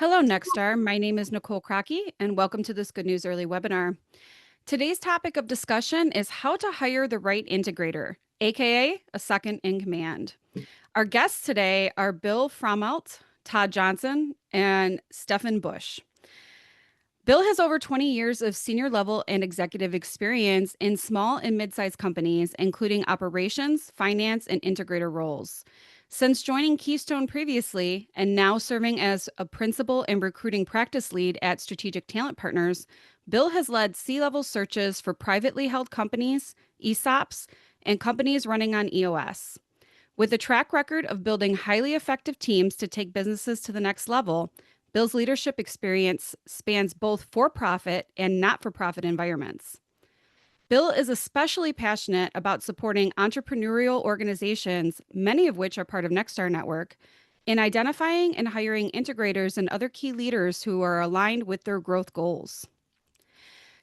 Hello, Nexstar. My name is Nicole Krawcke, and welcome to this Good News Early webinar. Today's topic of discussion is how to hire the right integrator, aka a second in command. Our guests today are Bill Frommelt, Todd Johnson, and Steffan Busch. Bill has over 20 years of senior level and executive experience in small and mid-sized companies, including operations, finance, and integrator roles. Since joining Keystone previously and now serving as a principal and recruiting practice lead at Strategic Talent Partners, Bill has led C-level searches for privately held companies, ESOPs, and companies running on EOS. With a track record of building highly effective teams to take businesses to the next level, Bill's leadership experience spans both for-profit and not-for-profit environments. Bill is especially passionate about supporting entrepreneurial organizations, many of which are part of Nexstar Network, in identifying and hiring integrators and other key leaders who are aligned with their growth goals.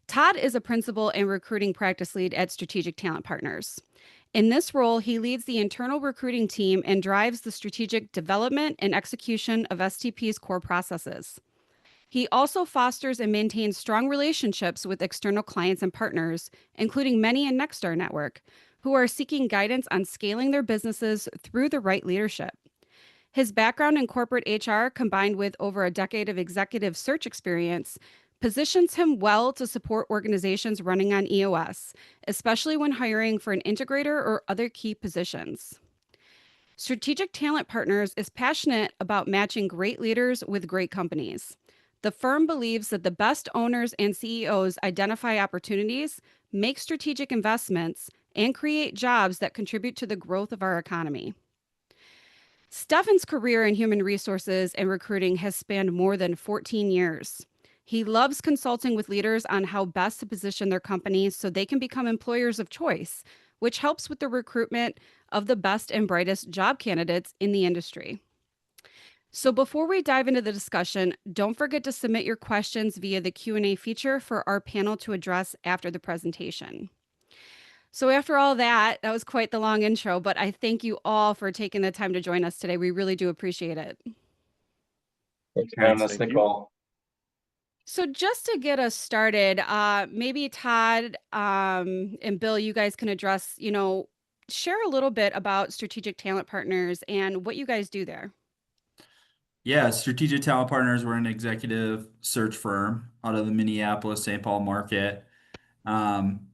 Todd is a principal and recruiting practice lead at Strategic Talent Partners. In this role, he leads the internal recruiting team and drives the strategic development and execution of STP's core processes. He also fosters and maintains strong relationships with external clients and partners, including many in Nexstar Network, who are seeking guidance on scaling their businesses through the right leadership. His background in corporate HR, combined with over a decade of executive search experience, positions him well to support organizations running on EOS, especially when hiring for an integrator or other key positions. Strategic Talent Partners is passionate about matching great leaders with great companies. The firm believes that the best owners and CEOs identify opportunities, make strategic investments, and create jobs that contribute to the growth of our economy. Steffan's career in human resources and recruiting has spanned more than 14 years. He loves consulting with leaders on how best to position their companies so they can become employers of choice, which helps with the recruitment of the best and brightest job candidates in the industry. So before we dive into the discussion, don't forget to submit your questions via the Q&A feature for our panel to address after the presentation. So after all that was quite the long intro, but I thank you all for taking the time to join us today. We really do appreciate it. Thanks for having us, Nicole. So just to get us started, maybe Todd and Bill, you guys can address, share a little bit about Strategic Talent Partners and what you guys do there. Yeah, Strategic Talent Partners, we're an executive search firm out of the Minneapolis, St. Paul market.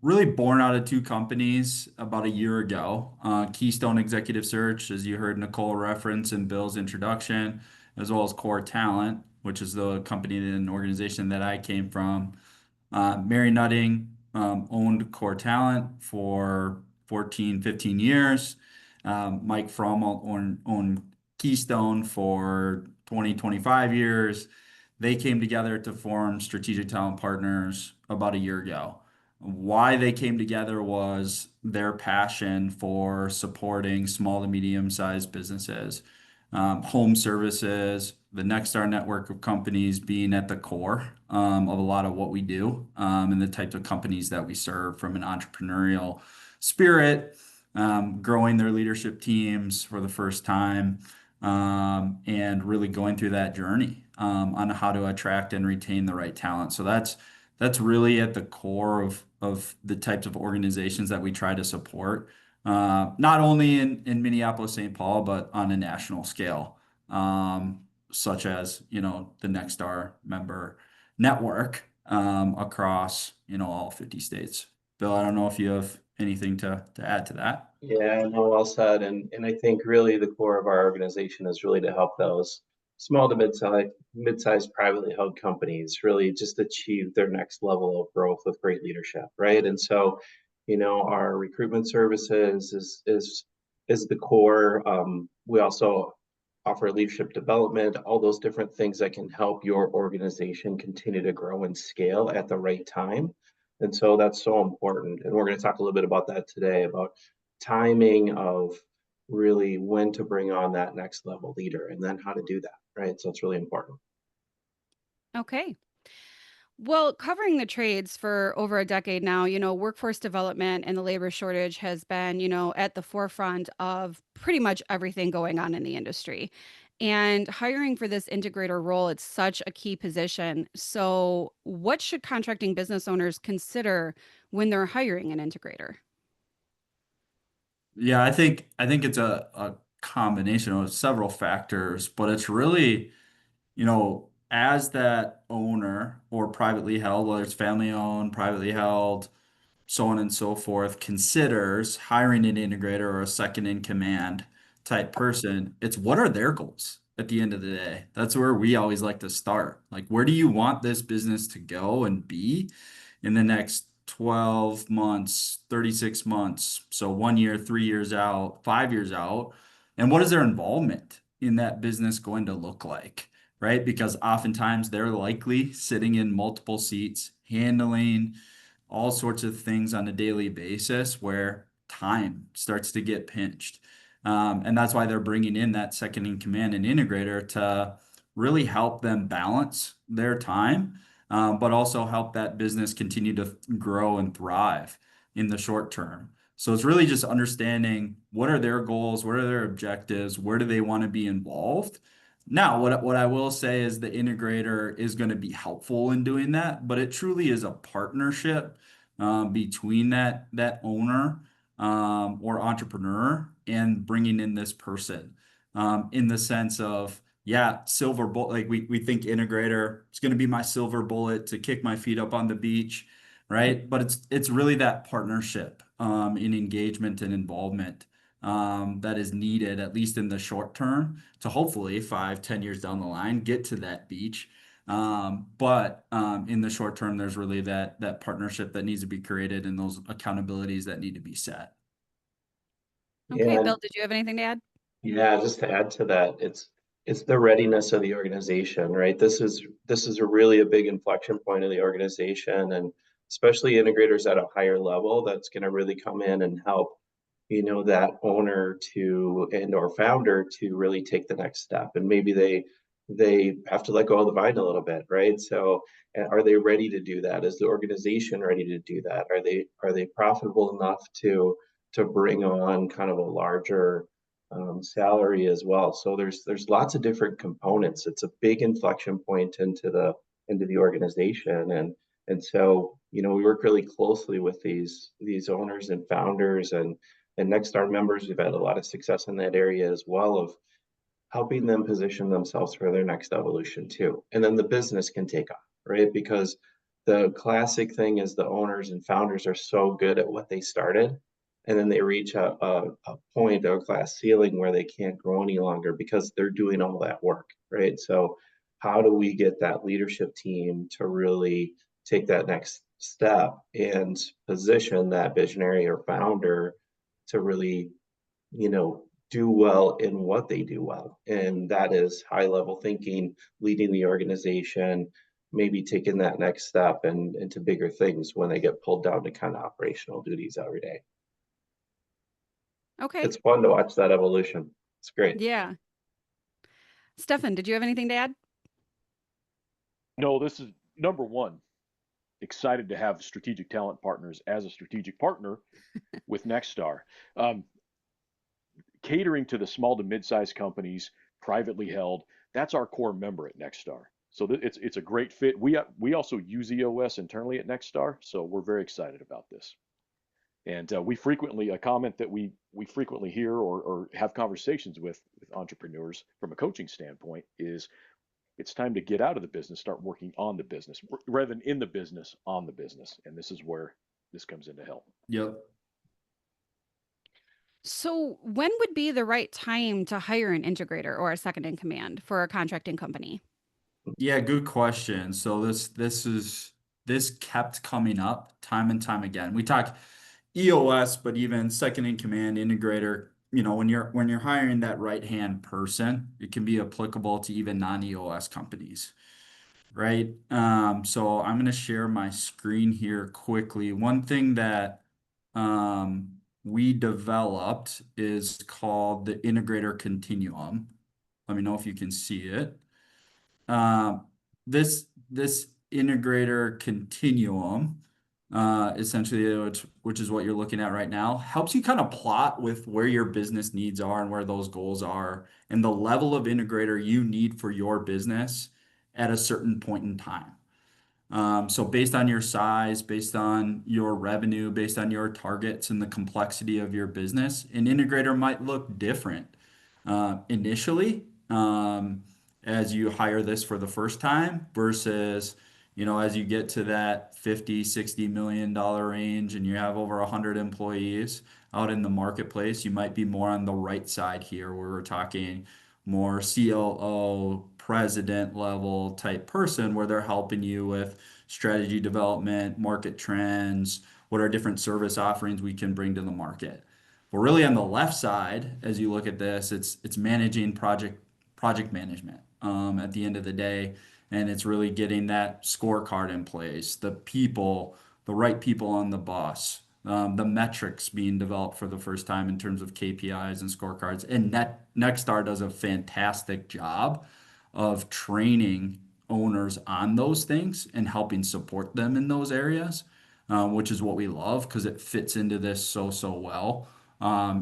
Really born out of two companies about a year ago. Keystone Executive Search, as you heard Nicole reference in Bill's introduction, as well as Core Talent, which is the company and organization that I came from. Mary Nutting owned Core Talent for 14, 15 years. Mike Frommelt owned Keystone for 20, 25 years. They came together to form Strategic Talent Partners about a year ago. Why they came together was their passion for supporting small to medium-sized businesses, home services, the Nexstar network of companies being at the core of a lot of what we do, and the types of companies that we serve from an entrepreneurial spirit, growing their leadership teams for the first time, and really going through that journey on how to attract and retain the right talent. So that's really at the core of the types of organizations that we try to support, not only in Minneapolis, St. Paul, but on a national scale, such as, the Nexstar member network across, all 50 states. Bill, I don't know if you have anything to add to that. Yeah, no, well said. And I think really the core of our organization is really to help those small to mid-sized privately held companies really just achieve their next level of growth with great leadership, right? And so, our recruitment services is the core. We also offer leadership development, all those different things that can help your organization continue to grow and scale at the right time. And so that's so important. And we're going to talk a little bit about that today, about timing of really when to bring on that next level leader and then how to do that, right? So it's really important. Okay. Well, covering the trades for over a decade now, workforce development and the labor shortage has been, at the forefront of pretty much everything going on in the industry. And hiring for this integrator role, it's such a key position. So, what should contracting business owners consider when they're hiring an integrator? Yeah, I think it's a combination of several factors, but it's really, as that owner or privately held, whether it's family owned, privately held, so on and so forth, considers hiring an integrator or a second in command type person, it's what are their goals at the end of the day? That's where we always like to start. Like, where do you want this business to go and be in the next 12 months, 36 months? So 1 year, 3 years out, 5 years out. And what is their involvement in that business going to look like? Right? Because oftentimes they're likely sitting in multiple seats, handling all sorts of things on a daily basis where time starts to get pinched. And that's why they're bringing in that second in command and integrator to really help them balance their time, but also help that business continue to grow and thrive in the short term. So it's really just understanding what are their goals, what are their objectives, where do they want to be involved. Now, what I will say is the integrator is going to be helpful in doing that, but it truly is a partnership between that owner or entrepreneur and bringing in this person in the sense of, yeah, silver bullet. Like we think integrator, it's going to be my silver bullet to kick my feet up on the beach, right? But it's really that partnership in engagement and involvement that is needed, at least in the short term, to hopefully 5, 10 years down the line, get to that beach. But in the short term, there's really that partnership that needs to be created and those accountabilities that need to be set. Okay, And Bill, did you have anything to add? yeah, just to add to that, it's the readiness of the organization, right? This is a really a big inflection point of the organization, and especially integrators at a higher level, that's going to really come in and help, that owner to and or founder to really take the next step. And maybe they have to let go of the vine a little bit, right? So are they ready to do that? Is the organization ready to do that? Are they profitable enough to bring on kind of a larger salary as well? So there's lots of different components. It's a big inflection point into the organization, and so we work really closely with these owners and founders and Nexstar members. We've had a lot of success in that area as well of helping them position themselves for their next evolution too. And then the business can take off, right? Because the classic thing is the owners and founders are so good at what they started, and then they reach a point, a glass ceiling where they can't grow any longer because they're doing all that work, right? So how do we get that leadership team to really take that next step and position that visionary or founder to really do well in what they do well? And that is high level thinking, leading the organization, maybe taking that next step and into bigger things when they get pulled down to kind of operational duties every day. Okay. It's fun to watch that evolution. It's great. Yeah. Stefan, did you have anything to add? No, this is number one. Excited to have strategic talent partners as a strategic partner with Nexstar. Um, Catering to the small to mid-sized companies, privately held, that's our core member at Nexstar. So it's a great fit. We also use EOS internally at Nexstar, so we're very excited about this. And we frequently a comment that we frequently hear or have conversations with entrepreneurs from a coaching standpoint is it's time to get out of the business, start working on the business rather than in the business, on the business. And this is where this comes into help. Yep. So, when would be the right time to hire an integrator or a second in command for a contracting company? Yeah, good question. So this kept coming up time and time again. We talk EOS, but even second in command integrator, when you're hiring that right hand person, it can be applicable to even non-EOS companies, right? So I'm going to share my screen here quickly. One thing that we developed is called the Integrator Continuum. Let me know if you can see it. Um, this integrator continuum essentially, which is what you're looking at right now, helps you kind of plot with where your business needs are and where those goals are and the level of integrator you need for your business at a certain point in time. So based on your size, based on your revenue, based on your targets and the complexity of your business, an integrator might look different initially as you hire this for the first time versus, as you get to that 50, $60 million range and you have over 100 employees out in the marketplace, you might be more on the right side here where we're talking more COO, president level type person where they're helping you with strategy development, market trends, what are different service offerings we can bring to the market. But really on the left side, as you look at this, it's managing project management at the end of the day. And it's really getting that scorecard in place, the right people on the bus, the metrics being developed for the first time in terms of KPIs and scorecards. And Nexstar does a fantastic job of training owners on those things and helping support them in those areas, which is what we love because it fits into this so well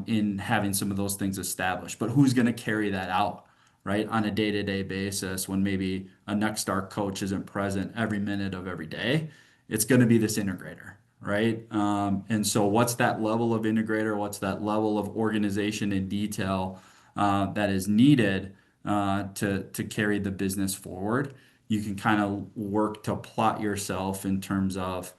in having some of those things established. But who's going to carry that out, right, on a day-to-day basis when maybe a Nexstar coach isn't present every minute of every day? It's going to be this integrator, right? And so what's that level of integrator? What's that level of organization and detail that is needed to carry the business forward? You can kind of work to plot yourself in terms of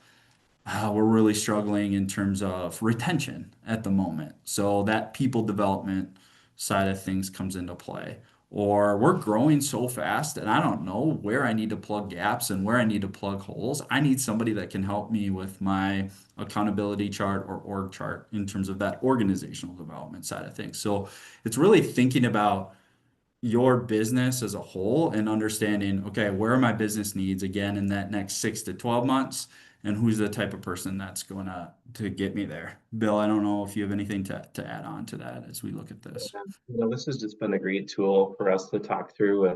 we're really struggling in terms of retention at the moment. So that people development side of things comes into play. Or we're growing so fast and I don't know where I need to plug gaps and where I need to plug holes. I need somebody that can help me with my accountability chart or org chart in terms of that organizational development side of things. So it's really thinking about your business as a whole and understanding, okay, where are my business needs again in that next 6 to 12 months, and who's the type of person that's going to get me there. Bill, I don't know if you have anything to add on to that as we look at this. This has just been a great tool for us to talk through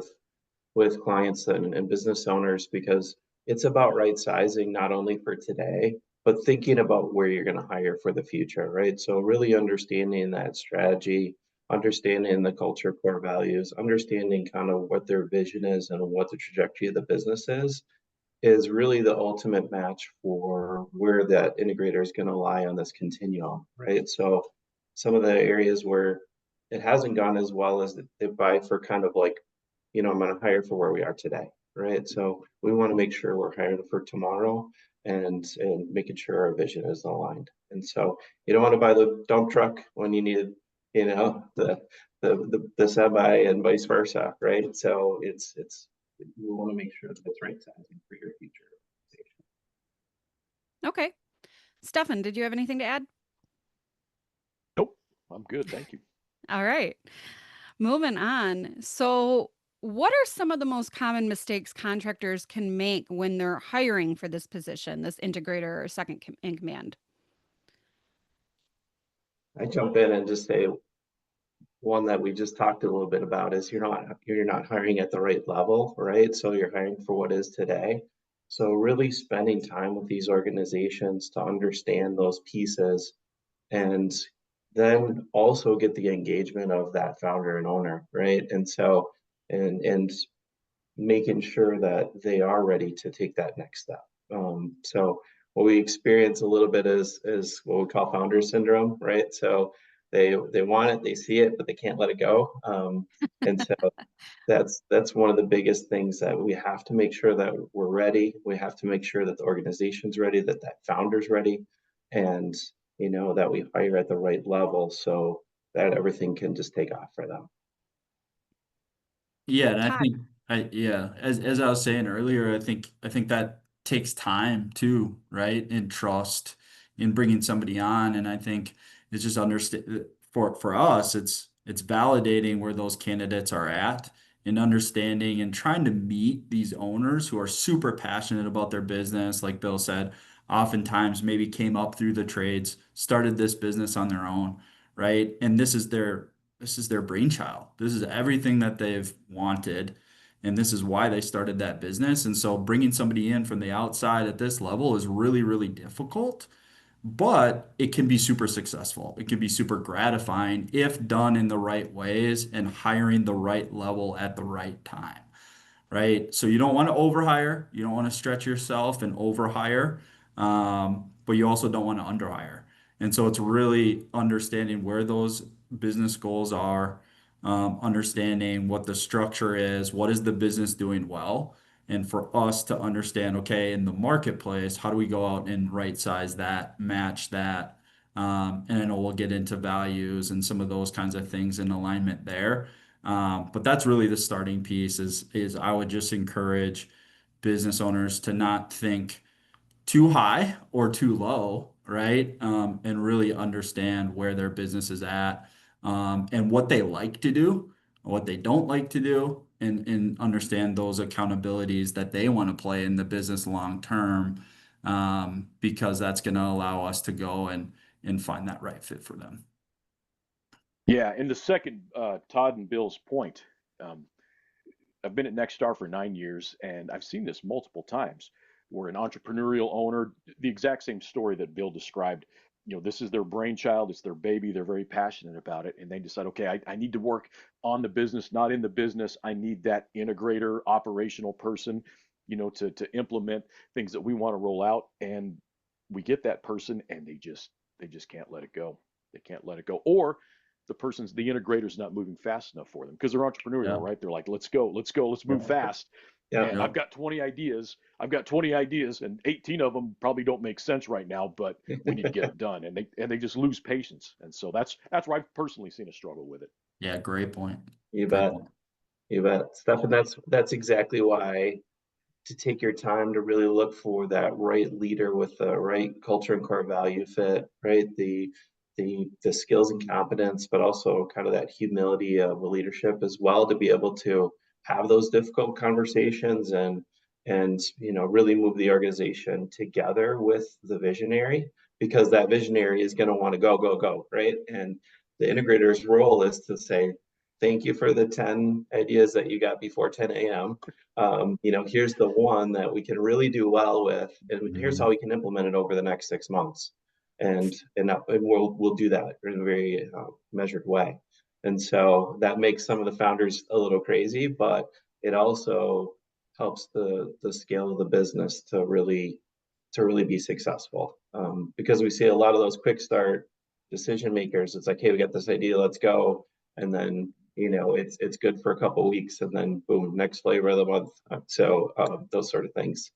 with clients and business owners because it's about right sizing not only for today, but thinking about where you're going to hire for the future, right? So really understanding that strategy, understanding the culture, core values, understanding kind of what their vision is and what the trajectory of the business is really the ultimate match for where that integrator is going to lie on this continuum, right? So some of the areas where it hasn't gone as well as it by for kind of like, I'm going to hire for where we are today, right? So we want to make sure we're hiring for tomorrow and making sure our vision is aligned. And so you don't want to buy the dump truck when you need, the semi and vice versa, right? So it's we want to make sure that it's right sizing for your future. Okay. Steffan, did you have anything to add? Nope, I'm good. Thank you. All right. Moving on. So, what are some of the most common mistakes contractors can make when they're hiring for this position, this integrator or second in command? I jump in and just say one that we just talked a little bit about is you're not hiring at the right level, right? So you're hiring for what is today. So really spending time with these organizations to understand those pieces and then also get the engagement of that founder and owner, right? And so and making sure that they are ready to take that next step. So what we experience a little bit is what we call founder syndrome, right? So they want it, they see it, but they can't let it go. And so that's one of the biggest things that we have to make sure that we're ready. We have to make sure that the organization's ready, that founder's ready, and that we hire at the right level so that everything can just take off for them. Yeah, and I Todd. think as I was saying earlier, I think that takes time too, right? And trust in bringing somebody on. And I think it's just understand for us, it's validating where those candidates are at and understanding and trying to meet these owners who are super passionate about their business, like Bill said, oftentimes maybe came up through the trades, started this business on their own, right? And this is their brainchild. This is everything that they've wanted. and this is why they started that business. And so bringing somebody in from the outside at this level is really, really difficult, but it can be super successful. It can be super gratifying if done in the right ways and hiring the right level at the right time, right? So you don't want to overhire, you don't want to stretch yourself and overhire, but you also don't want to underhire. And so it's really understanding where those business goals are, understanding what the structure is, what is the business doing well, and for us to understand, okay, in the marketplace, how do we go out and right size that, match that, and I know we'll get into values and some of those kinds of things in alignment there. But that's really the starting piece is I would just encourage business owners to not think too high or too low, right? And really understand where their business is at, and what they like to do, what they don't like to do, and understand those accountabilities that they want to play in the business long term, because that's going to allow us to go and find that right fit for them. Yeah, and the second, Todd and Bill's point, um, I've been at Nexstar for 9 years, and I've seen this multiple times where an entrepreneurial owner, the exact same story that Bill described, this is their brainchild, it's their baby, they're very passionate about it, and they decide, okay, I need to work on the business, not in the business. I need that integrator, operational person, to implement things that we want to roll out, and we get that person, and they just can't let it go. They can't let it go, or the integrator's not moving fast enough for them because they're entrepreneurial, Yeah. right? They're like, let's go, let's move fast. Yeah. And I've got 20 ideas. And 18 of them probably don't make sense right now, but we need to get it done. And they just lose patience. And so that's where I've personally seen a struggle with it. Yeah, great point. You Great bet. point. You bet. Stefan, that's exactly why to take your time to really look for that right leader with the right culture and core value fit, right? The skills and competence, but also kind of that humility of leadership as well to be able to have those difficult conversations and really move the organization together with the visionary, because that visionary is going to want to go, right? And the integrator's role is to say, thank you for the 10 ideas that you got before 10 a.m. Here's the one that we can really do well with, and here's how we can implement it over the next 6 months, and we'll do that in a very measured way. And so that makes some of the founders a little crazy, but it also helps the scale of the business to really be successful, because we see a lot of those quick start decision makers. It's like, hey, we got this idea, let's go, and then it's good for a couple of weeks, and then boom, next flavor of the month. So those sort of things.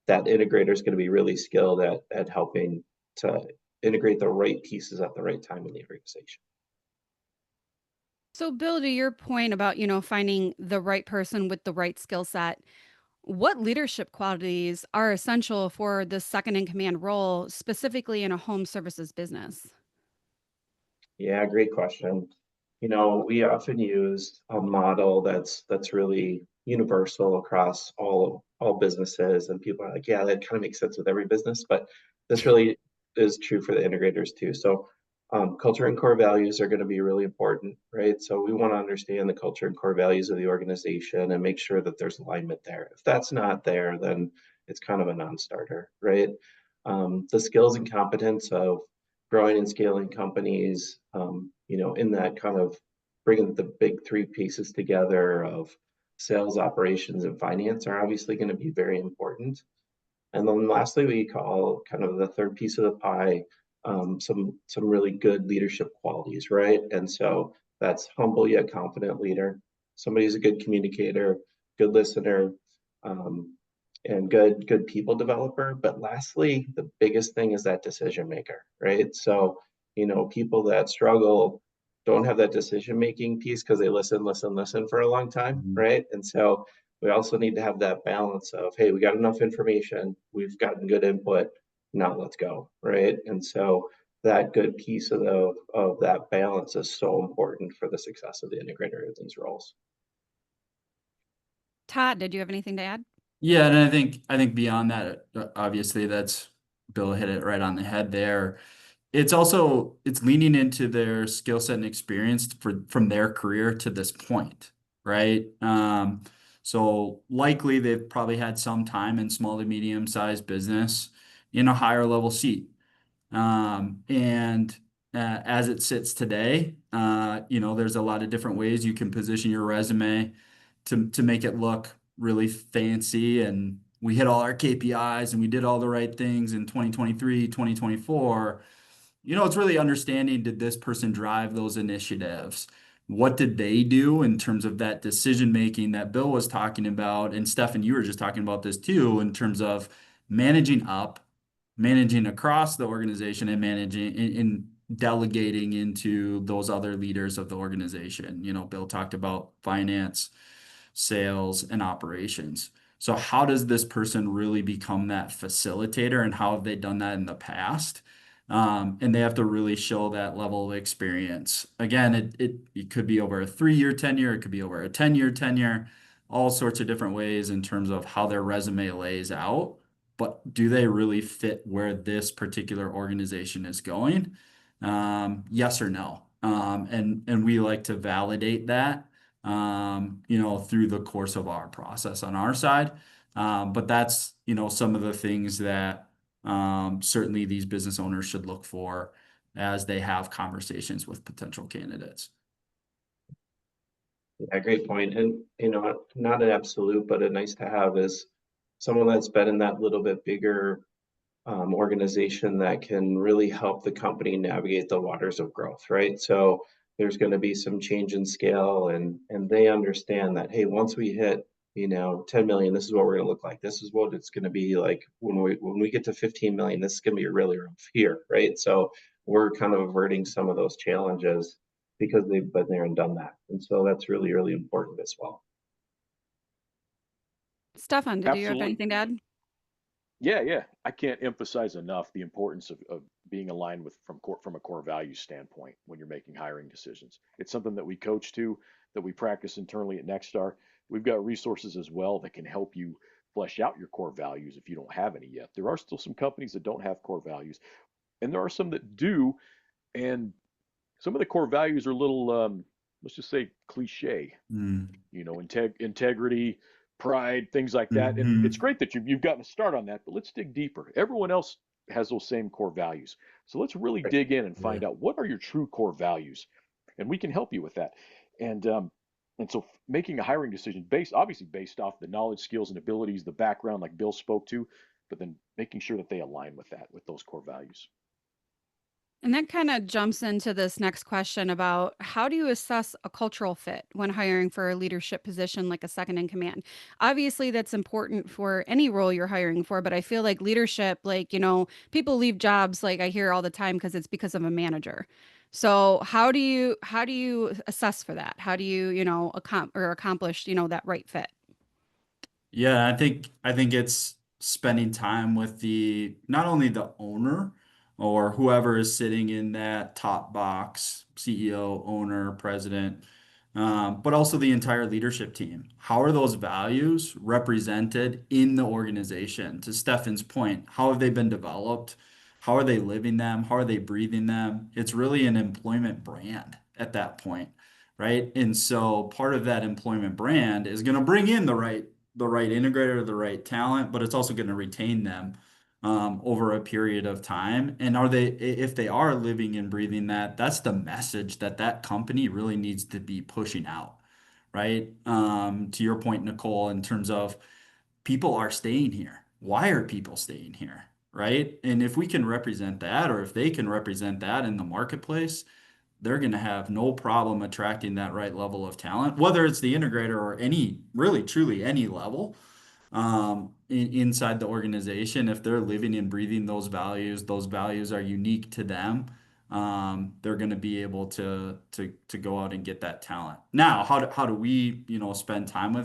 That integrator is going to be really skilled at helping to integrate the right pieces at the right time in the organization. So, Bill, to your point about, finding the right person with the right skill set, what leadership qualities are essential for the second in command role, specifically in a home services business? Yeah, great question. We often use a model that's really universal across all businesses, and people are like, yeah, that kind of makes sense with every business, but this really is true for the integrators too. So culture and core values are going to be really important, right? So we want to understand the culture and core values of the organization and make sure that there's alignment there. If that's not there, then it's kind of a non-starter, right? The skills and competence of growing and scaling companies, in that kind of bringing the big three pieces together of sales, operations, and finance are obviously going to be very important. And then lastly, we call kind of the third piece of the pie, some really good leadership qualities, right? And so that's humble yet confident leader. Somebody who's a good communicator, good listener, and good people developer. But lastly, the biggest thing is that decision maker, right? So people that struggle don't have that decision making piece because they listen for a long time, right? And so we also need to have that balance of, hey, we got enough information, we've gotten good input, now let's go, right? And so that good piece of that balance is so important for the success of the integrator in these roles. Todd, did you have anything to add? Yeah, and I think beyond that, obviously that's Bill hit it right on the head there. It's leaning into their skill set and experience from their career to this point, right? So likely they've probably had some time in small to medium sized business in a higher level seat. And as it sits today, there's a lot of different ways you can position your resume to make it look really fancy. And we hit all our KPIs and we did all the right things in 2023, 2024. It's really understanding, did this person drive those initiatives? What did they do in terms of that decision making that Bill was talking about? And Stefan, you were just talking about this too, in terms of managing up, managing across the organization, and managing in delegating into those other leaders of the organization. Bill talked about finance, sales, and operations. So how does this person really become that facilitator, and how have they done that in the past? And they have to really show that level of experience. Again, it could be over a 3-year tenure, it could be over a 10-year tenure, all sorts of different ways in terms of how their resume lays out. But do they really fit where this particular organization is going? Yes or no? And we like to validate that, through the course of our process on our side. But that's, some of the things that certainly these business owners should look for as they have conversations with potential candidates. Yeah, great point. And, not an absolute, but a nice to have is someone that's been in that little bit bigger organization that can really help the company navigate the waters of growth, right? So there's going to be some change in scale, and they understand that, hey, once we hit 10 million, this is what we're going to look like. This is what it's going to be like when we get to 15 million. This is going to be really rough here, right? So we're kind of averting some of those challenges because they've been there and done that, and so that's really, really important as well. Stefan, did you have Absolutely. anything to add? Yeah. I can't emphasize enough the importance of being aligned with from a core value standpoint when you're making hiring decisions. It's something that we coach to, that we practice internally at Nexstar. We've got resources as well that can help you flesh out your core values if you don't have any yet. There are still some companies that don't have core values, and there are some that do, and some of the core values are a little, let's just say, cliche. Mm. Integrity, pride, things like that. And Mhm. it's great that you've gotten a start on that, but let's dig deeper. Everyone else has those same core values. So let's really Right. dig in and find Yeah. out what are your true core values, and we can help you with that. And so making a hiring decision obviously based off the knowledge, skills, and abilities, the background, like Bill spoke to, but then making sure that they align with those core values. And that kind of jumps into this next question about how do you assess a cultural fit when hiring for a leadership position like a second in command? Obviously, that's important for any role you're hiring for, but I feel like leadership, people leave jobs, like I hear all the time, because it's because of a manager. So how do you assess for that? How do you, accomplish, that right fit? Yeah, I think it's spending time with the not only the owner or whoever is sitting in that top box, CEO, owner, president, but also the entire leadership team. How are those values represented in the organization? To Stefan's point, how have they been developed? How are they living them? How are they breathing them? It's really an employment brand at that point, right? And so part of that employment brand is going to bring in the right integrator, the right talent, but it's also going to retain them over a period of time. And if they are living and breathing that, that's the message that that company really needs to be pushing out, right? To your point, Nicole, in terms of people are staying here. Why are people staying here? Right. And if we can represent that, or if they can represent that in the marketplace, they're going to have no problem attracting that right level of talent, whether it's the integrator or really truly any level inside the organization. If they're living and breathing those values are unique to them. They're going to be able to go out and get that talent. Now, how do we spend time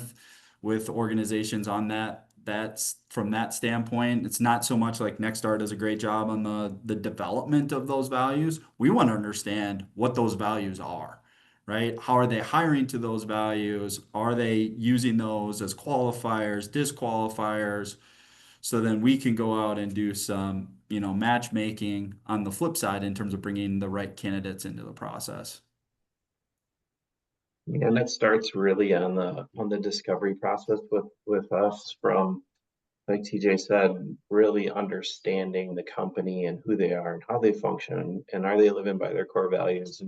with organizations on that? That's from that standpoint. It's not so much like Nexstar does a great job on the development of those values. We want to understand what those values are, right? How are they hiring to those values? Are they using those as qualifiers, disqualifiers? So then we can go out and do some, matchmaking on the flip side in terms of bringing the right candidates into the process. And it starts really on the discovery process with us from, like TJ said, really understanding the company and who they are and how they function and are they living by their core values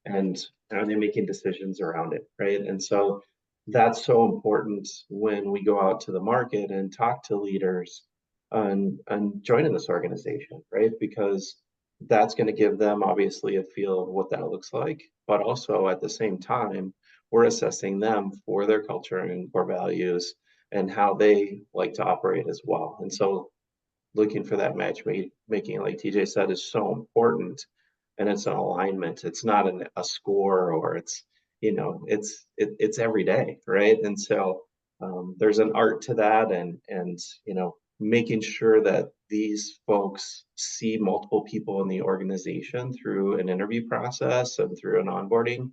and are they making decisions around it, right? And so that's so important when we go out to the market and talk to leaders and joining this organization, right? Because that's going to give them obviously a feel of what that looks like, but also at the same time, we're assessing them for their culture and core values and how they like to operate as well. And so looking for that making, like TJ said, is so important. And it's an alignment. It's not a score or it's every day, right? And so there's an art to that, and making sure that these folks see multiple people in the organization through an interview process and through an onboarding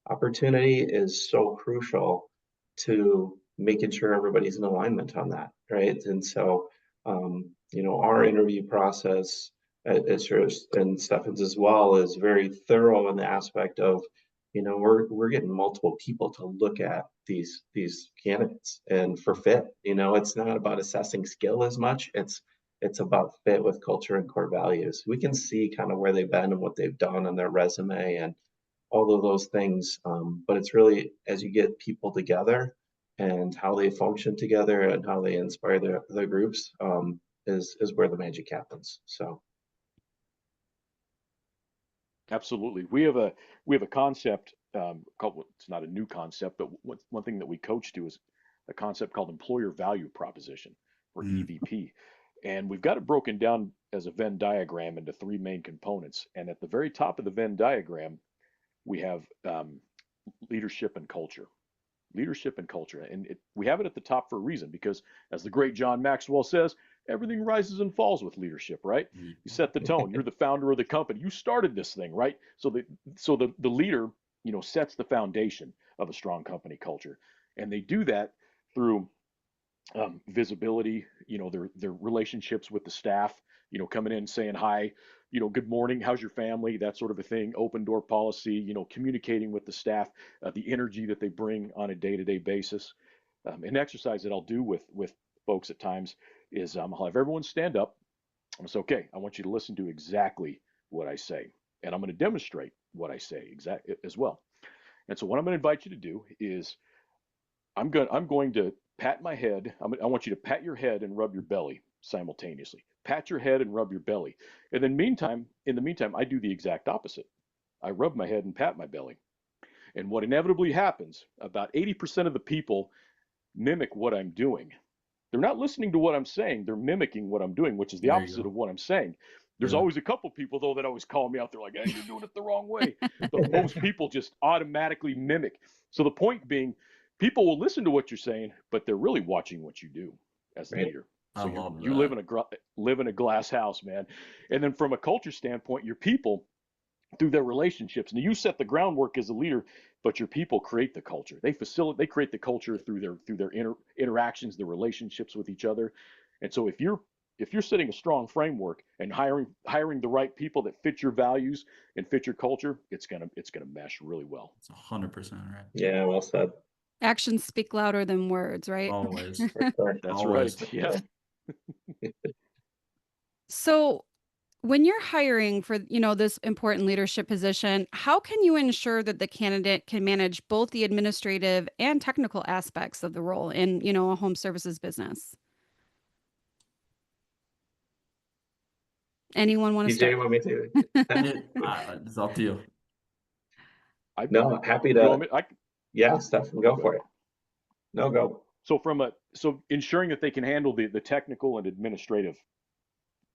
opportunity is so crucial to making sure everybody's in alignment on that, right? And so, our interview process, as yours and Stefan's as well, is very thorough in the aspect of, we're getting multiple people to look at these candidates and for fit. It's not about assessing skill as much. It's about fit with culture and core values. We can see kind of where they've been and what they've done on their resume and all of those things. But it's really as you get people together and how they function together and how they inspire their groups is where the magic happens. So Absolutely. We have a concept called, it's not a new concept, but one thing that we coach to is a concept called employer value proposition, or Mm. EVP. And we've got it broken down as a Venn diagram into three main components. And at the very top of the Venn diagram, we have leadership and culture. Leadership and culture. And we have it at the top for a reason, because as the great John Maxwell says, everything rises and falls with leadership, right? You set the tone. You're the founder of the company. You started this thing, right? So the leader, sets the foundation of a strong company culture. And they do that through visibility, their relationships with the staff, coming in saying hi, good morning, how's your family, that sort of a thing, open door policy, communicating with the staff, the energy that they bring on a day-to-day basis. An exercise that I'll do with folks at times is I'll have everyone stand up. I'm say, okay, I want you to listen to exactly what I say, and I'm going to demonstrate what I say exactly as well. And so what I'm going to invite you to do is I'm going to pat my head. I want you to pat your head and rub your belly simultaneously. Pat your head and rub your belly. And then in the meantime, I do the exact opposite. I rub my head and pat my belly. And what inevitably happens, about 80% of the people mimic what I'm doing. They're not listening to what I'm saying, they're mimicking what I'm doing, which is the There you opposite go. of what I'm saying. There's Yeah. always a couple people though that always call me out. They're like, "Hey, you're doing it the wrong way." But most people just automatically mimic. So the point being, people will listen to what you're saying, but they're really watching what you do as a right. leader. I So love you live that. in a glass house, man. And then from a culture standpoint, your people, through their relationships. Now you set the groundwork as a leader, but your people create the culture. They create the culture through their interactions, their relationships with each other. And so if you're setting a strong framework and hiring the right people that fit your values and fit your culture, it's gonna mesh really well. It's 100% right. Yeah, well said. Actions speak louder than words, right? Always. For sure. That's Always. right. Yeah. So, when you're hiring for, this important leadership position, how can you ensure that the candidate can manage both the administrative and technical aspects of the role in, a home services business? Anyone want to TJ, start? want me to? It's up to you. I No, happy you want to. me, I Yeah, Stefan, oh, go go for ahead. it. No, go. So ensuring that they can handle the technical and administrative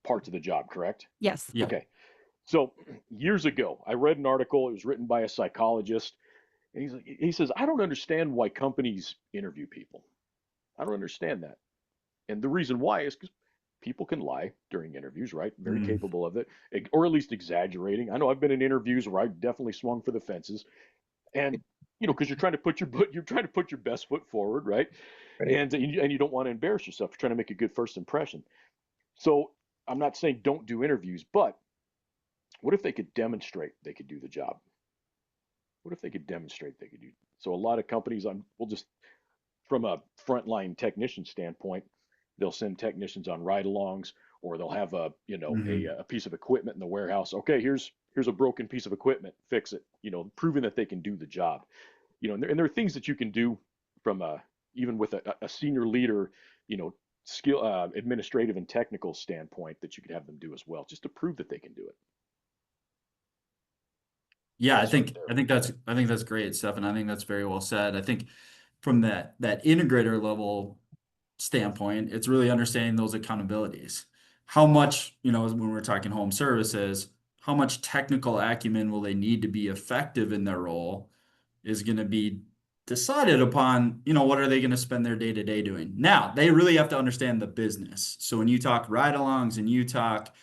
parts of the job, correct? Yes. Yeah. Okay. So years ago, I read an article. It was written by a psychologist, and he says, "I don't understand why companies interview people. I don't understand that." And the reason why is because people can lie during interviews, right? Very Mm. capable of it, or at least exaggerating. I know I've been in interviews where I definitely swung for the fences, and because you're trying to put your best foot forward, right? Right. And you don't want to embarrass yourself. You're trying to make a good first impression. So I'm not saying don't do interviews, but what if they could demonstrate they could do the job? What if they could demonstrate they could do? So a lot of companies, we'll just from a frontline technician standpoint, they'll send technicians on ride-alongs, or they'll have Mhm. a piece of equipment in the warehouse. Okay, here's a broken piece of equipment, fix it. Proving that they can do the job. And there are things that you can do from even with a senior leader, skill administrative and technical standpoint that you could have them do as well, just to prove that they can do it. Yeah, I'll start there. I think that's great, Stefan. I think that's very well said. I think from that integrator level standpoint, it's really understanding those accountabilities. How much, when we're talking home services, how much technical acumen will they need to be effective in their role is going to be decided upon, what are they going to spend their day to day doing? Now, they really have to understand the business. So when you talk ride-alongs and you talk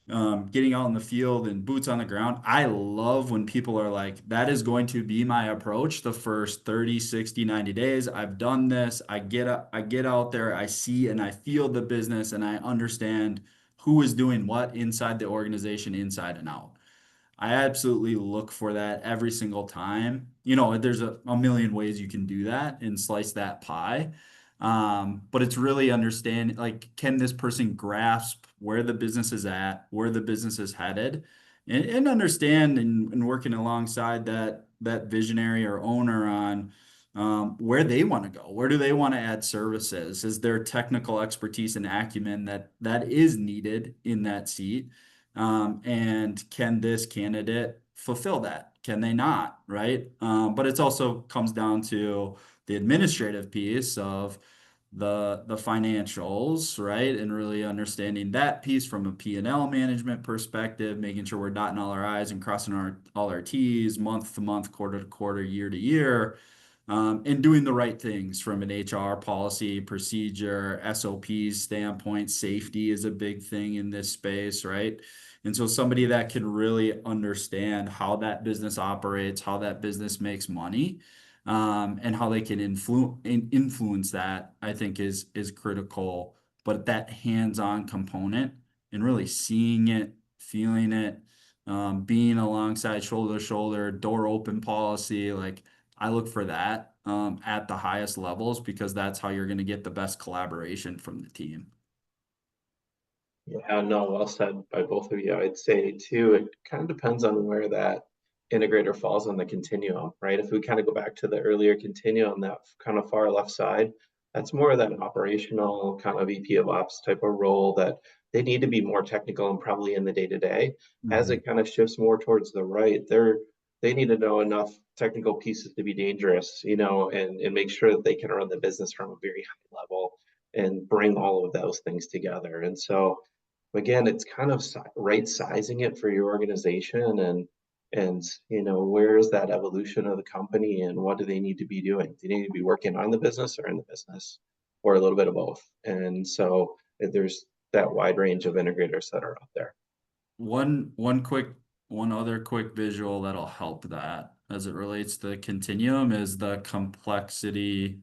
getting out in the field and boots on the ground. I love when people are like, that is going to be my approach the first 30, 60, 90 days. I've done this. I get out there, I see and I feel the business and I understand who is doing what inside the organization, inside and out. I absolutely look for that every single time. There's a million ways you can do that and slice that pie. But it's really understand, like, can this person grasp where the business is at, where the business is headed, and understand and working alongside that visionary or owner on where they want to go, where do they want to add services? Is there technical expertise and acumen that is needed in that seat? And can this candidate fulfill that? Can they not? Right. But it's also comes down to the administrative piece of the financials, right? And really understanding that piece from a P&L management perspective, making sure we're dotting all our I's and crossing all our T's month to month, quarter to quarter, year to year. And doing the right things from an HR policy, procedure, SOPs standpoint. Safety is a big thing in this space, right? And so somebody that can really understand how that business operates, how that business makes money, and how they can influence that, I think is critical. But that hands-on component and really seeing it, feeling it, being alongside shoulder to shoulder, door open policy, like I look for that at the highest levels because that's how you're going to get the best collaboration from the team. Yeah, no, well said by both of you. I'd say too, it kind of depends on where that integrator falls on the continuum, right? If we kind of go back to the earlier continuum, that kind of far left side, that's more of that operational kind of VP of Ops type of role that they need to be more technical and probably in the day to day. As Mhm. it kind of shifts more towards the right, they need to know enough technical pieces to be dangerous, and make sure that they can run the business from a very high level and bring all of those things together. And so again, it's kind of right sizing it for your organization and where is that evolution of the company and what do they need to be doing? Do they need to be working on the business or in the business or a little bit of both? And so there's that wide range of integrators that are out there. One other quick visual that'll help that as it relates to the continuum is the complexity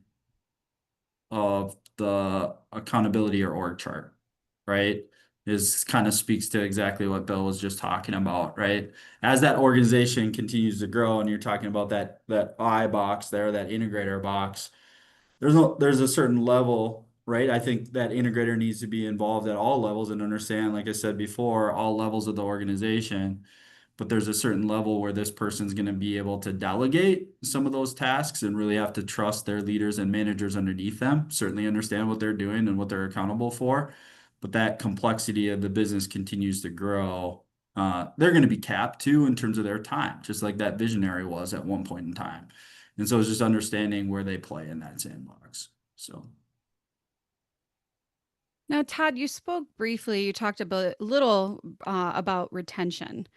of the accountability or org chart, right? Is kind of speaks to exactly what Bill was just talking about, right? As that organization continues to grow and you're talking about that I box there, that integrator box, there's a certain level, right? I think that integrator needs to be involved at all levels and understand, like I said before, all levels of the organization. But there's a certain level where this person's going to be able to delegate some of those tasks and really have to trust their leaders and managers underneath them, certainly understand what they're doing and what they're accountable for. But that complexity of the business continues to grow. They're going to be capped too in terms of their time, just like that visionary was at one point in time. And so it's just understanding where they play in that sandbox. So. Now, Todd, you spoke briefly, you talked a little about retention.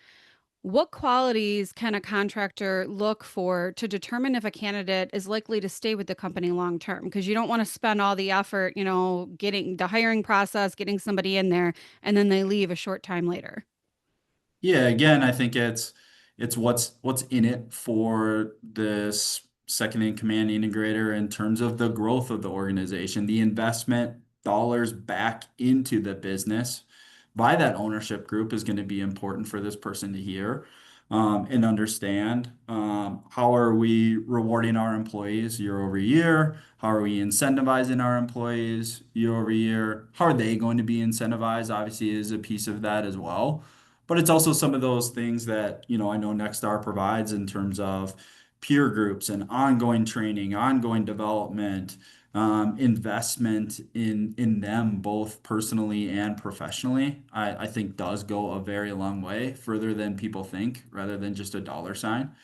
What qualities can a contractor look for to determine if a candidate is likely to stay with the company long term? Because you don't want to spend all the effort, getting the hiring process, getting somebody in there, and then they leave a short time later. Yeah, again, I think it's what's in it for this second in command integrator in terms of the growth of the organization, the investment dollars back into the business by that ownership group is going to be important for this person to hear. and understand how are we rewarding our employees year over year? How are we incentivizing our employees year over year? How are they going to be incentivized? Obviously, is a piece of that as well. But it's also some of those things that, I know Nexstar provides in terms of peer groups and ongoing training, ongoing development, investment in them both personally and professionally, I think does go a very long way, further than people think, rather than just a dollar sign.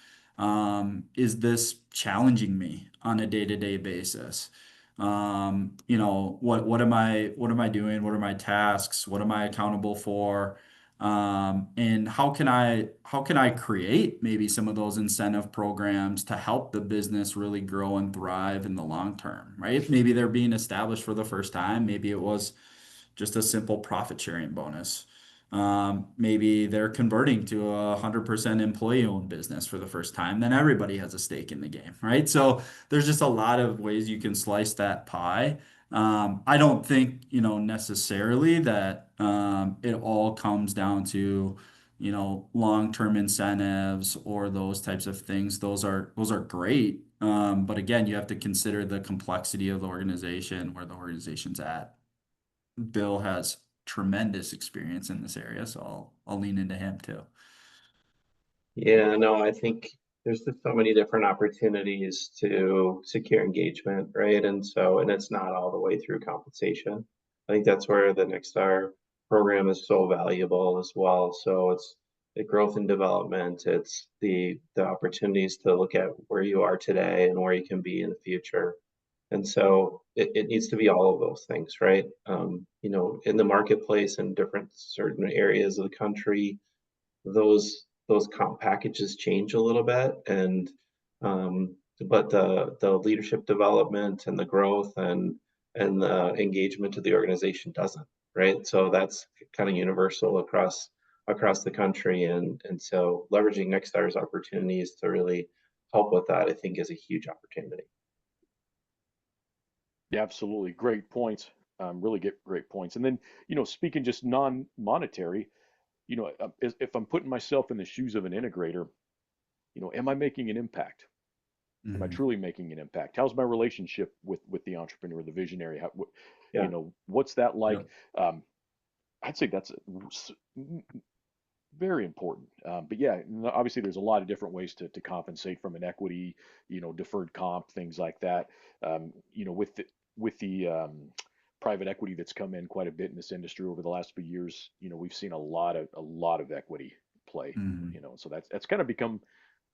Is this challenging me on a day-to-day basis? What am I doing? What are my tasks? What am I accountable for? And how can I create maybe some of those incentive programs to help the business really grow and thrive in the long term, right? Maybe they're being established for the first time. Maybe it was just a simple profit sharing bonus. Maybe they're converting to 100% employee-owned business for the first time. Then everybody has a stake in the game, right? So there's just a lot of ways you can slice that pie. I don't think, necessarily that it all comes down to, long-term incentives or those types of things. Those are great. But again, you have to consider the complexity of the organization, where the organization's at. Bill has tremendous experience in this area, so I'll lean into him too. Yeah, no, I think there's just so many different opportunities to secure engagement, right? And it's not all the way through compensation. I think that's where the Nexstar program is so valuable as well. So it's the growth and development, it's the opportunities to look at where you are today and where you can be in the future. And so it needs to be all of those things, right? In the marketplace in different certain areas of the country, those comp packages change a little bit, and but the leadership development and the growth and the engagement of the organization doesn't, right? So that's kind of universal across the country, and so leveraging Nexstar's opportunities to really help with that, I think, is a huge opportunity. Yeah, absolutely. Great points. Really get great points. And then, speaking just non-monetary, if I'm putting myself in the shoes of an integrator, am I making an impact? Am I Mhm. truly making an impact? How's my relationship with the entrepreneur, the visionary? Yeah. What's that like? Yep. I'd say that's very important. But yeah, obviously there's a lot of different ways to compensate, from an equity, deferred comp, things like that. With the private equity that's come in quite a bit in this industry over the last few years, we've seen a lot of equity play. Mhm. So that's kind of become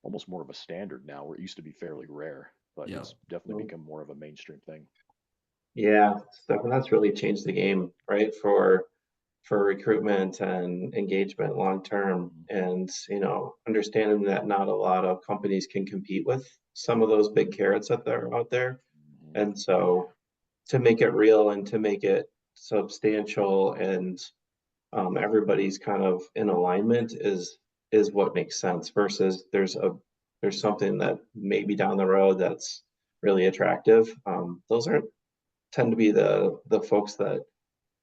almost more of a standard now, where it used to be fairly rare, but Yep. it's definitely become more of a mainstream thing. Yeah, Stefan, that's really changed the game, right? For recruitment and engagement long term. Mhm. And, understanding that not a lot of companies can compete with some of those big carrots that are out there. Mhm. And so to make it real and to make it substantial and everybody's kind of in alignment is what makes sense, versus there's something that maybe down the road that's really attractive. Those aren't tend to be the folks that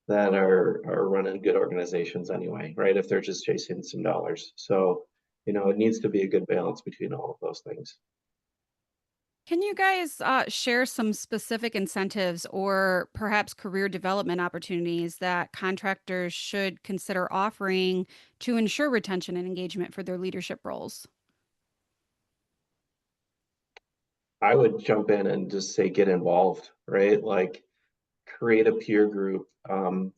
are running good organizations anyway, right? If they're just chasing some dollars. So, it needs to be a good balance between all of those things. Can you guys share some specific incentives or perhaps career development opportunities that contractors should consider offering to ensure retention and engagement for their leadership roles? I would jump in and just say get involved, right? Like create a peer group.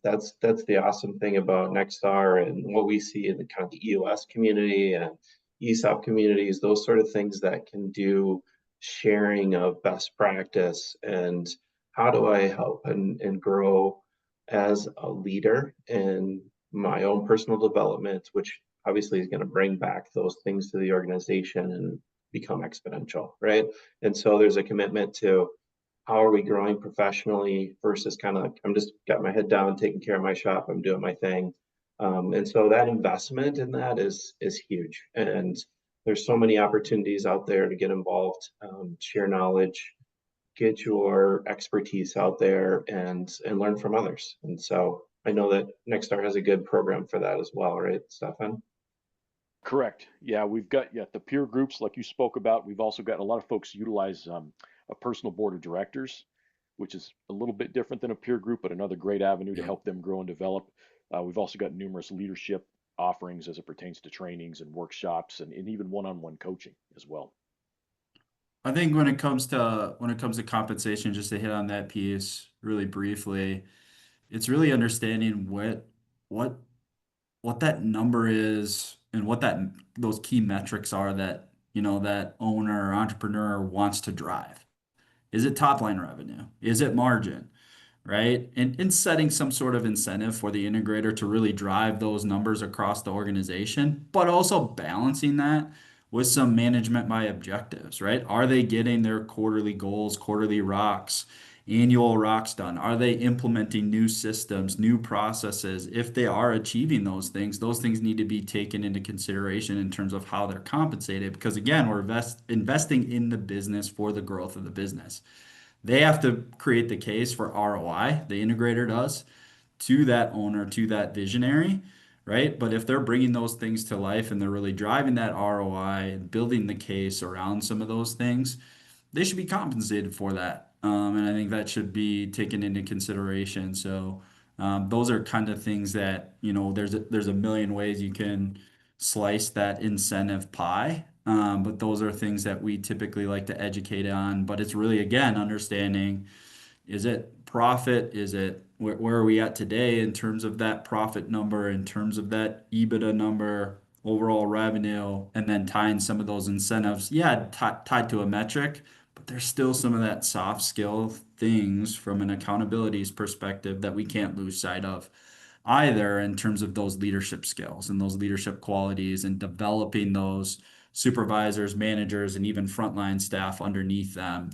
That's the awesome thing about Nexstar and what we see in the kind of the EOS community and ESOP communities, those sort of things that can do sharing of best practice and how do I help and grow as a leader in my own personal development, which obviously is going to bring back those things to the organization and become exponential, right? And so there's a commitment to how are we growing professionally versus kind of I'm just got my head down, taking care of my shop, I'm doing my thing. And so that investment in that is huge. And there's so many opportunities out there to get involved, share knowledge, get your expertise out there and learn from others. And so I know that Nexstar has a good program for that as well, right, Stefan? Correct. Yeah, we've got the peer groups like you spoke about. We've also got a lot of folks utilize a personal board of directors, which is a little bit different than a peer group, but another great avenue to Yeah. help them grow and develop. We've also got numerous leadership offerings as it pertains to trainings and workshops and even one-on-one coaching as well. I think when it comes to compensation, just to hit on that piece really briefly, it's really understanding what what that number is and what those key metrics are that that owner or entrepreneur wants to drive. Is it top line revenue? Is it margin? Right? And setting some sort of incentive for the integrator to really drive those numbers across the organization, but also balancing that with some management by objectives, right? Are they getting their quarterly goals, quarterly rocks, annual rocks done? Are they implementing new systems, new processes? If they are achieving those things need to be taken into consideration in terms of how they're compensated. Because again, we're investing in the business for the growth of the business. They have to create the case for ROI, the integrator does, to that owner, to that visionary, right? But if they're bringing those things to life and they're really driving that ROI and building the case around some of those things, they should be compensated for that. And I think that should be taken into consideration. So those are kind of things that, there's a million ways you can slice that incentive pie. But those are things that we typically like to educate on. But it's really, again, understanding, is it profit? Is it where are we at today in terms of that profit number, in terms of that EBITDA number, overall revenue, and then tying some of those incentives, yeah, tied to a metric, but there's still some of that soft skill things from an accountabilities perspective that we can't lose sight of either in terms of those leadership skills and those leadership qualities and developing those supervisors, managers, and even frontline staff underneath them.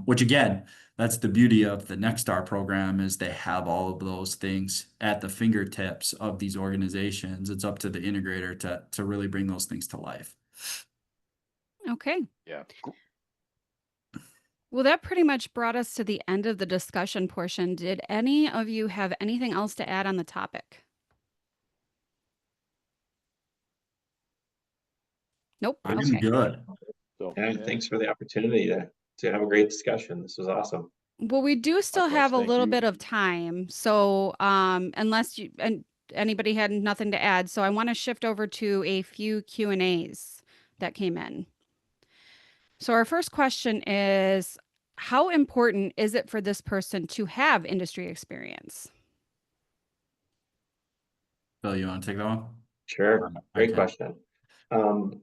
Which again, that's the beauty of the Nexstar program is they have all of those things at the fingertips of these organizations. It's up to the integrator to really bring those things to life. Okay. Yeah. Well, that pretty much brought us to the end of the discussion portion. Did any of you have anything else to add on the topic? Nope. I'm I'm Okay. good. So Yeah, yeah, thanks for the opportunity to have a great discussion. This was awesome. Well, we do still likewise, have a thank little you. bit of time. So, unless you and anybody had nothing to add, so I want to shift over to a few Q&As that came in. So our first question is, how important is it for this person to have industry experience? Bill, you want to take that one? Sure. I Great can. question. Um,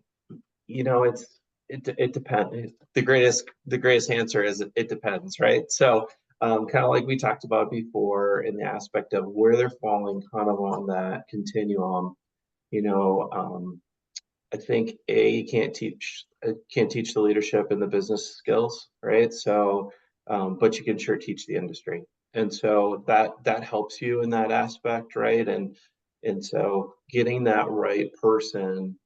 it depends. The greatest answer is it depends, right? So kind of like we talked about before in the aspect of where they're falling kind of on that continuum, you know, I think you can't teach the leadership and the business skills, right? So, but you can sure teach the industry, and so that helps you in that aspect, right? And so getting that right person,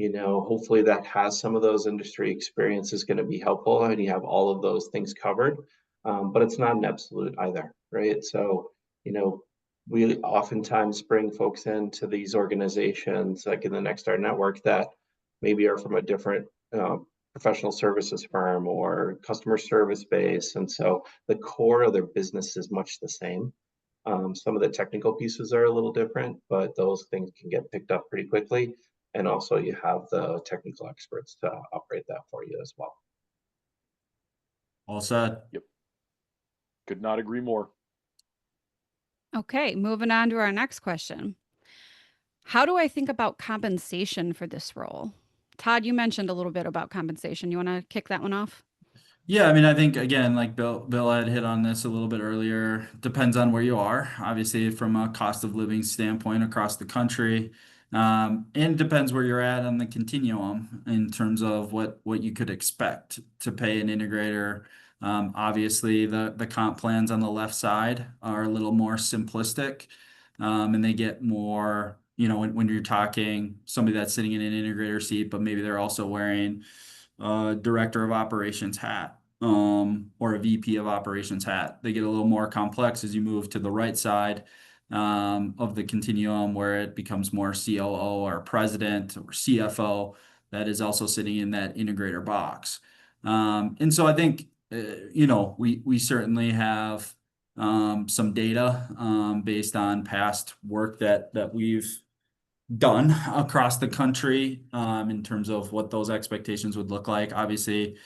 hopefully that has some of those industry experience is going to be helpful, and you have all of those things covered. But it's not an absolute either, right? So, you know, we oftentimes bring folks into these organizations, like in the Nexstar network, that maybe are from a different professional services firm or customer service base. And so the core of their business is much the same. Some of the technical pieces are a little different, but those things can get picked up pretty quickly. And also you have the technical experts to operate that for you as well. All said. Yep. Could not agree more. Okay, moving on to our next question. How do I think about compensation for this role? Todd, you mentioned a little bit about compensation. You want to kick that one off? Yeah, I mean, I think again, like Bill had hit on this a little bit earlier. Depends on where you are, obviously, from a cost of living standpoint across the country, and it depends where you're at on the continuum in terms of what you could expect to pay an integrator. Obviously, the comp plans on the left side are a little more simplistic, and they get more. When you're talking somebody that's sitting in an integrator seat, but maybe they're also wearing director of operations hat or a VP of operations hat. They get a little more complex as you move to the right side. of the continuum where it becomes more COO or president or CFO that is also sitting in that integrator box. And so I think, we certainly have some data based on past work that we've done across the country in terms of what those expectations would look like. Obviously,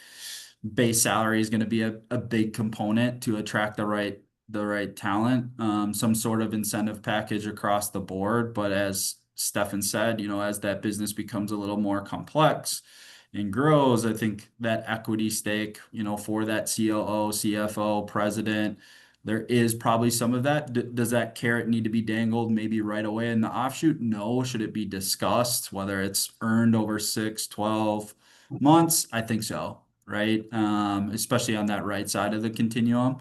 base salary is going to be a big component to attract the right talent, some sort of incentive package across the board. But as Steffan said, as that business becomes a little more complex and grows, I think that equity stake, for that COO, CFO, president, there is probably some of that. Does that carrot need to be dangled maybe right away in the offshoot? No. Should it be discussed, whether it's earned over 6, 12 months? I think so, right? Especially on that right side of the continuum.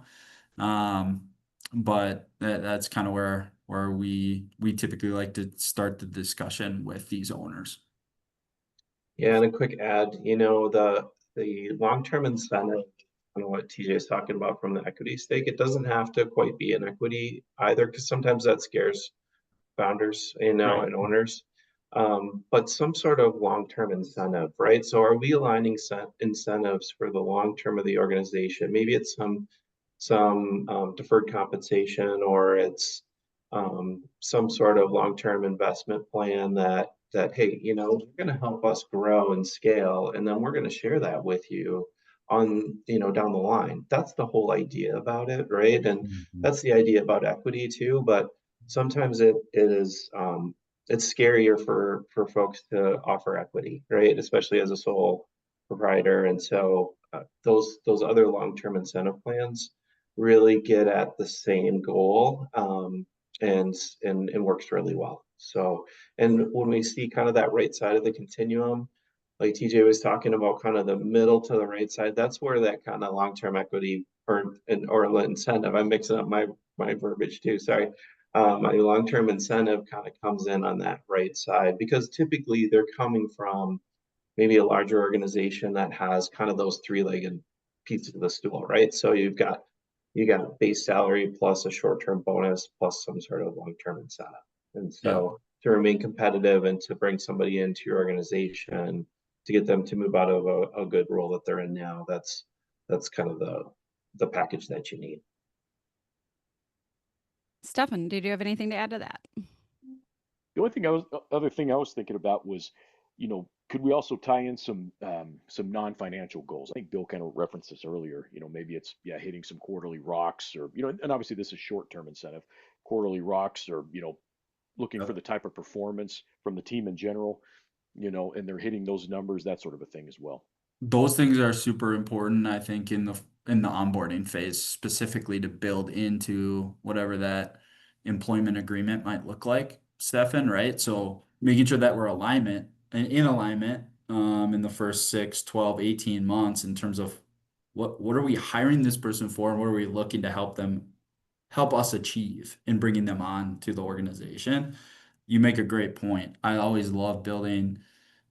But that's kind of where we typically like to start the discussion with these owners. Yeah, and a quick add, the long-term incentive, what TJ is talking about from the equity stake, it doesn't have to quite be an equity either, because sometimes that scares founders, Right. and owners. But some sort of long-term incentive, right? So are we aligning incentives for the long term of the organization? Maybe it's some deferred compensation, or it's some sort of long-term investment plan that hey, you're going to help us grow and scale, and then we're going to share that with you on down the line. That's the whole idea about it, right? And Mhm. that's the idea about equity too. But sometimes it is it's scarier for folks to offer equity, right? Especially as a sole proprietor. And so those other long-term incentive plans really get at the same goal, and works really well. So, and when we see kind of that right side of the continuum, like TJ was talking about, kind of the middle to the right side, that's where that kind of long-term equity or incentive, I'm mixing up my verbiage too, sorry. My long-term incentive kind of comes in on that right side, because typically they're coming from maybe a larger organization that has kind of those three-legged pieces of the stool, right? So you got base salary plus a short-term bonus plus some sort of long-term incentive. And Yeah. so to remain competitive and to bring somebody into your organization, to get them to move out of a good role that they're in now, that's kind of the package that you need. Steffan, did you have anything to add to that? The other thing I was thinking about was, could we also tie in some non-financial goals? I think Bill kind of referenced this earlier. Maybe it's hitting some quarterly rocks, or and obviously this is short-term incentive, quarterly rocks, or looking for the type of performance from the team in general, and they're hitting those numbers, that sort of a thing as well. Those things are super important, I think, in the onboarding phase, specifically to build into whatever that employment agreement might look like, Stefan, right? So making sure that we're in alignment in the first 6, 12, 18 months in terms of what are we hiring this person for, and what are we looking to help us achieve in bringing them on to the organization. You make a great point. I always love building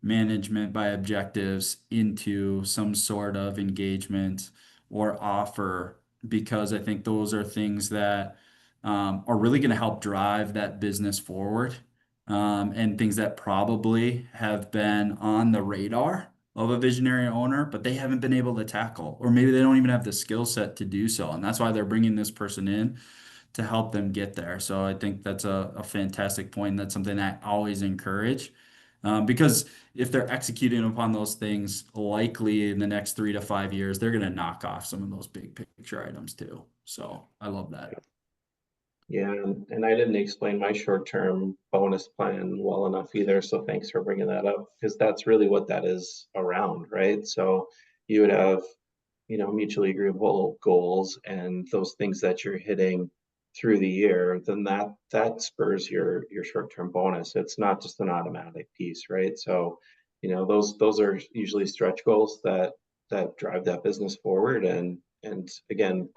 management by objectives into some sort of engagement or offer, because I think those are things that are really going to help drive that business forward, and things that probably have been on the radar of a visionary owner, but they haven't been able to tackle, or maybe they don't even have the skill set to do so. And that's why they're bringing this person in to help them get there. So I think that's a fantastic point. That's something I always encourage. Because if they're executing upon those things, likely in the next 3 to 5 years, they're going to knock off some of those big picture items too. So I love that. Yeah, and I didn't explain my short-term bonus plan well enough either, so thanks for bringing that up, because that's really what that is around, right? So you would have, mutually agreeable goals and those things that you're hitting through the year, then that spurs your short-term bonus. It's not just an automatic piece, right? So, those are usually stretch goals that drive that business forward, and again,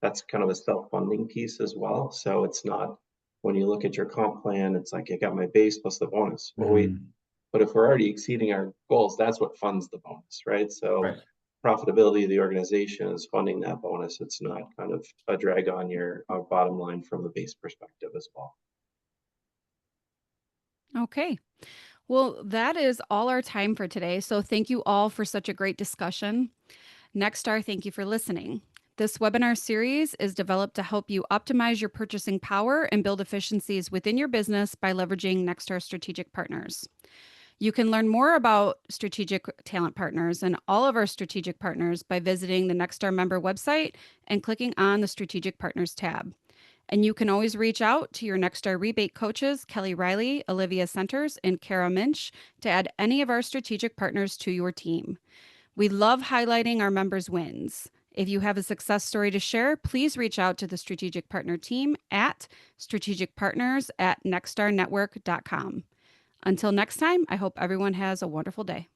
that's kind of a self-funding piece as well. So it's not, when you look at your comp plan, it's like, I got my base plus the bonus. Well, wait, Mhm. but if we're already exceeding our goals, that's what funds the bonus, right? So Right. profitability of the organization is funding that bonus. It's not kind of a drag on your bottom line from the base perspective. competitive as well. Okay. Well, that is all our time for today. So thank you all for such a great discussion. Nexstar, thank you for listening. This webinar series is developed to help you optimize your purchasing power and build efficiencies within your business by leveraging Nexstar strategic partners. You can learn more about strategic talent partners and all of our strategic partners by visiting the Nexstar member website and clicking on the strategic partners tab. And you can always reach out to your Nexstar rebate coaches, Kelly Riley, Olivia Centers, and Kara Minch, to add any of our strategic partners to your team. We love highlighting our members' wins. If you have a success story to share, please reach out to the strategic partner team at strategicpartners@nexstarnetwork.com. Until next time, I hope everyone has a wonderful day.